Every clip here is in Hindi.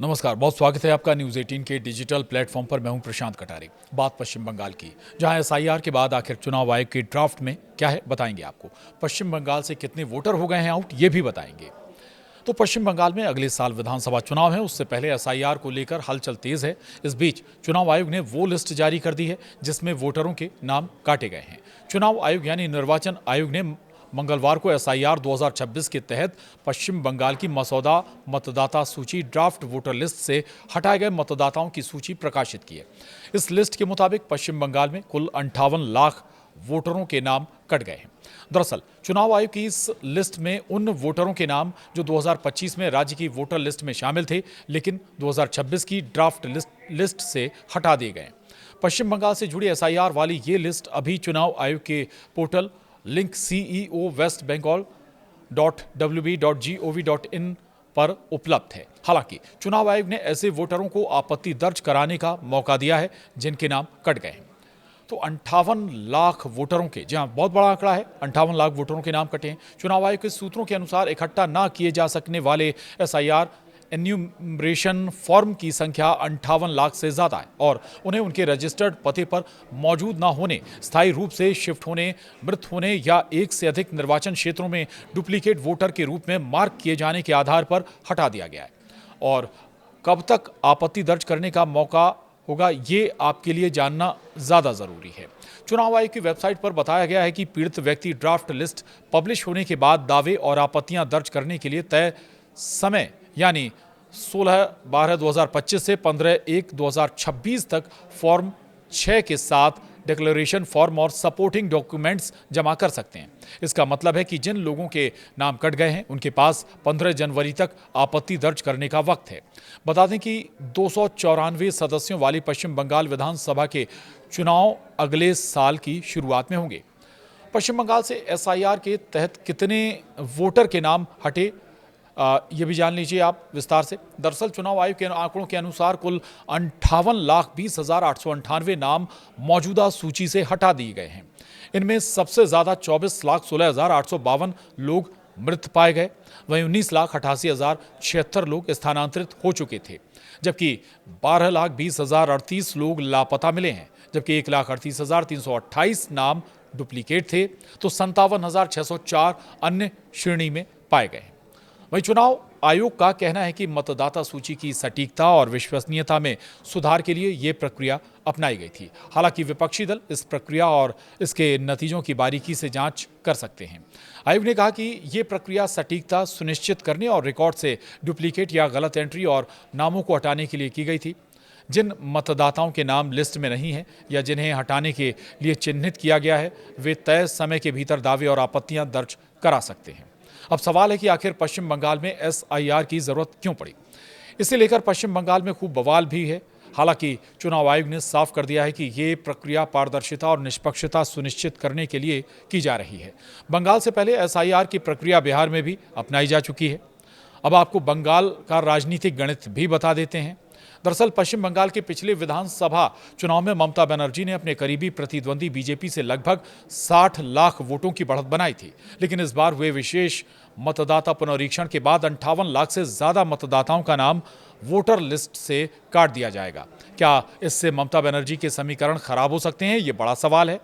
नमस्कार, बहुत स्वागत है आपका न्यूज़ 18 के डिजिटल प्लेटफॉर्म पर। मैं हूं प्रशांत कटारे। बात पश्चिम बंगाल की, जहां एसआईआर के बाद आखिर चुनाव आयोग के ड्राफ्ट में क्या है बताएंगे आपको। पश्चिम बंगाल से कितने वोटर हो गए हैं आउट, ये भी बताएंगे। तो पश्चिम बंगाल में अगले साल विधानसभा चुनाव है, उससे पहले एसआईआर को लेकर हलचल तेज है। इस बीच चुनाव आयोग ने वो लिस्ट जारी कर दी है जिसमें वोटरों के नाम काटे गए हैं। चुनाव आयोग यानी निर्वाचन आयोग ने मंगलवार को एसआईआर 2026 के तहत पश्चिम बंगाल की मसौदा मतदाता सूची ड्राफ्ट वोटर लिस्ट से हटाए गए मतदाताओं की सूची प्रकाशित की है। इस लिस्ट के मुताबिक पश्चिम बंगाल में कुल 58 लाख वोटरों के नाम कट गए हैं। दरअसल चुनाव आयोग की इस लिस्ट में उन वोटरों के नाम जो 2025 में राज्य की वोटर लिस्ट में शामिल थे, लेकिन 2026 की ड्राफ्ट लिस्ट से हटा दिए गए। पश्चिम बंगाल से जुड़ी एसआईआर वाली ये लिस्ट अभी चुनाव आयोग के पोर्टल लिंक ceo.westbengal.wb.gov.in पर उपलब्ध है। हालांकि चुनाव आयोग ने ऐसे वोटरों को आपत्ति दर्ज कराने का मौका दिया है जिनके नाम कट गए हैं। तो 58 लाख वोटरों के, जहां बहुत बड़ा आंकड़ा है, 58 लाख वोटरों के नाम कटे हैं। चुनाव आयोग के सूत्रों के अनुसार इकट्ठा ना किए जा सकने वाले एसआईआर एन्यूमरेशन फॉर्म की संख्या 58 लाख से ज्यादा है और उन्हें उनके रजिस्टर्ड पते पर मौजूद न होने, स्थायी रूप से शिफ्ट होने, मृत होने या एक से अधिक निर्वाचन क्षेत्रों में डुप्लीकेट वोटर के रूप में मार्क किए जाने के आधार पर हटा दिया गया है। और कब तक आपत्ति दर्ज करने का मौका होगा, ये आपके लिए जानना ज्यादा जरूरी है। चुनाव आयोग की वेबसाइट पर बताया गया है कि पीड़ित व्यक्ति ड्राफ्ट लिस्ट पब्लिश होने के बाद दावे और आपत्तियां दर्ज करने के लिए तय समय यानी 16/12/2025 से 15/1/2026 तक फॉर्म 6 के साथ डिक्लेरेशन फॉर्म और सपोर्टिंग डॉक्यूमेंट्स जमा कर सकते हैं। इसका मतलब है कि जिन लोगों के नाम कट गए हैं उनके पास 15 जनवरी तक आपत्ति दर्ज करने का वक्त है। बता दें कि 294 सदस्यों वाली पश्चिम बंगाल विधानसभा के चुनाव अगले साल की शुरुआत में होंगे। पश्चिम बंगाल से एसआईआर के तहत कितने वोटर के नाम हटे, ये भी जान लीजिए आप विस्तार से। दरअसल चुनाव आयोग के आंकड़ों के अनुसार कुल 58,20,898 नाम मौजूदा सूची से हटा दिए गए हैं। इनमें सबसे ज्यादा 24,16,852 लोग मृत पाए गए। वहीं 19,88,076 लोग स्थानांतरित हो चुके थे, जबकि 12,20,038 लोग लापता मिले हैं, जबकि 1,38,328 नाम डुप्लीकेट थे, तो 57,604 अन्य श्रेणी में पाए गए। वहीं चुनाव आयोग का कहना है कि मतदाता सूची की सटीकता और विश्वसनीयता में सुधार के लिए ये प्रक्रिया अपनाई गई थी। हालांकि विपक्षी दल इस प्रक्रिया और इसके नतीजों की बारीकी से जांच कर सकते हैं। आयोग ने कहा कि ये प्रक्रिया सटीकता सुनिश्चित करने और रिकॉर्ड से डुप्लीकेट या गलत एंट्री और नामों को हटाने के लिए की गई थी। जिन मतदाताओं के नाम लिस्ट में नहीं है या जिन्हें हटाने के लिए चिन्हित किया गया है, वे तय समय के भीतर दावे और आपत्तियां दर्ज करा सकते हैं। अब सवाल है कि आखिर पश्चिम बंगाल में एसआईआर की जरूरत क्यों पड़ी। इसे लेकर पश्चिम बंगाल में खूब बवाल भी है। हालांकि चुनाव आयोग ने साफ कर दिया है कि ये प्रक्रिया पारदर्शिता और निष्पक्षता सुनिश्चित करने के लिए की जा रही है। बंगाल से पहले एसआईआर की प्रक्रिया बिहार में भी अपनाई जा चुकी है। अब आपको बंगाल का राजनीतिक गणित भी बता देते हैं। दरअसल पश्चिम बंगाल के पिछले विधानसभा चुनाव में ममता बनर्जी ने अपने करीबी प्रतिद्वंदी बीजेपी से लगभग 60 लाख वोटों की बढ़त बनाई थी, लेकिन इस बार हुए विशेष मतदाता पुनरीक्षण के बाद 58 लाख से ज्यादा मतदाताओं का नाम वोटर लिस्ट से काट दिया जाएगा। क्या इससे ममता बनर्जी के समीकरण खराब हो सकते हैं, ये बड़ा सवाल है।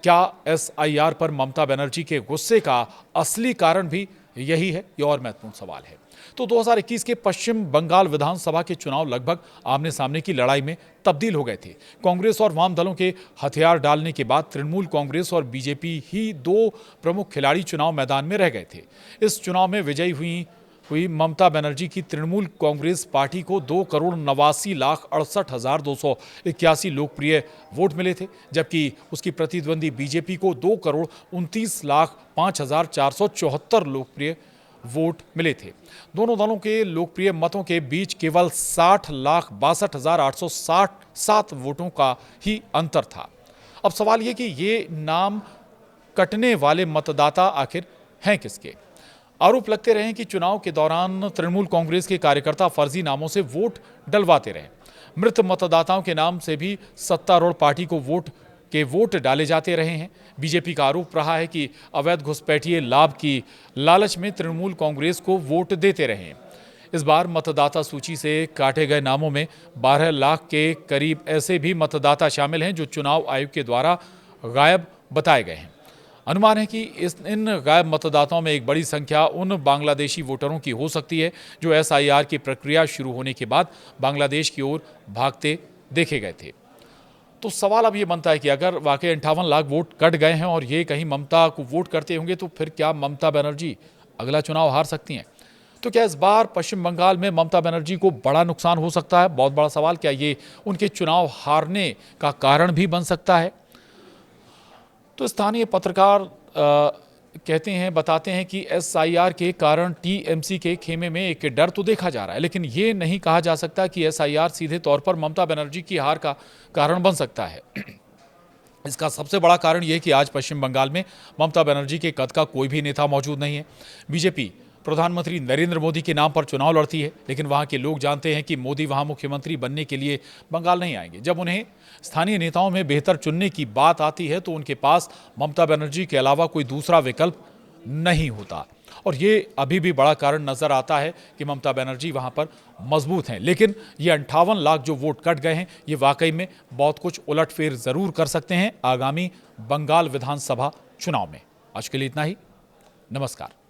क्या एसआईआर पर ममता बनर्जी के गुस्से का असली कारण भी यही है, ये और महत्वपूर्ण सवाल है। तो 2021 के पश्चिम बंगाल विधानसभा के चुनाव लगभग आमने सामने की लड़ाई में तब्दील हो गए थे। कांग्रेस और वाम दलों के हथियार डालने के बाद तृणमूल कांग्रेस और बीजेपी ही दो प्रमुख खिलाड़ी चुनाव मैदान में रह गए थे। इस चुनाव में विजयी हुई ममता बनर्जी की तृणमूल कांग्रेस पार्टी को 2,89,68,281 लोकप्रिय वोट मिले थे, जबकि उसकी प्रतिद्वंदी बीजेपी को 2,29,05,474 लोकप्रिय वोट मिले थे। दोनों दलों के लोकप्रिय मतों के बीच केवल 60,62,867 वोटों का ही अंतर था। अब सवाल ये कि ये नाम कटने वाले मतदाता आखिर हैं किसके। आरोप लगते रहे कि चुनाव के दौरान तृणमूल कांग्रेस के कार्यकर्ता फर्जी नामों से वोट डलवाते रहे। मृत मतदाताओं के नाम से भी सत्तारूढ़ पार्टी को वोट डाले जाते रहे हैं। बीजेपी का आरोप रहा है कि अवैध घुसपैठिए लाभ की लालच में तृणमूल कांग्रेस को वोट देते रहे हैं। इस बार मतदाता सूची से काटे गए नामों में 12 लाख के करीब ऐसे भी मतदाता शामिल हैं जो चुनाव आयोग के द्वारा गायब बताए गए हैं। अनुमान है कि इन गायब मतदाताओं में एक बड़ी संख्या उन बांग्लादेशी वोटरों की हो सकती है जो एसआईआर की प्रक्रिया शुरू होने के बाद बांग्लादेश की ओर भागते देखे गए थे। तो सवाल अब ये बनता है कि अगर वाकई 58 लाख वोट कट गए हैं और ये कहीं ममता को वोट करते होंगे तो फिर क्या ममता बनर्जी अगला चुनाव हार सकती हैं? तो क्या इस बार पश्चिम बंगाल में ममता बनर्जी को बड़ा नुकसान हो सकता है? बहुत बड़ा सवाल। क्या ये उनके चुनाव हारने का कारण भी बन सकता है? तो स्थानीय पत्रकार बताते हैं कि एसआईआर के कारण टीएमसी के खेमे में एक डर तो देखा जा रहा है, लेकिन ये नहीं कहा जा सकता कि एसआईआर सीधे तौर पर ममता बनर्जी की हार का कारण बन सकता है। इसका सबसे बड़ा कारण यह कि आज पश्चिम बंगाल में ममता बनर्जी के कद का कोई भी नेता मौजूद नहीं है। बीजेपी प्रधानमंत्री नरेंद्र मोदी के नाम पर चुनाव लड़ती है, लेकिन वहां के लोग जानते हैं कि मोदी वहां मुख्यमंत्री बनने के लिए बंगाल नहीं आएंगे। जब उन्हें स्थानीय नेताओं में बेहतर चुनने की बात आती है तो उनके पास ममता बनर्जी के अलावा कोई दूसरा विकल्प नहीं होता। और ये अभी भी बड़ा कारण नजर आता है कि ममता बनर्जी वहां पर मजबूत हैं, लेकिन ये 58 लाख जो वोट कट गए हैं ये वाकई में बहुत कुछ उलटफेर जरूर कर सकते हैं आगामी बंगाल विधानसभा चुनाव में। आज के लिए इतना ही। नमस्कार।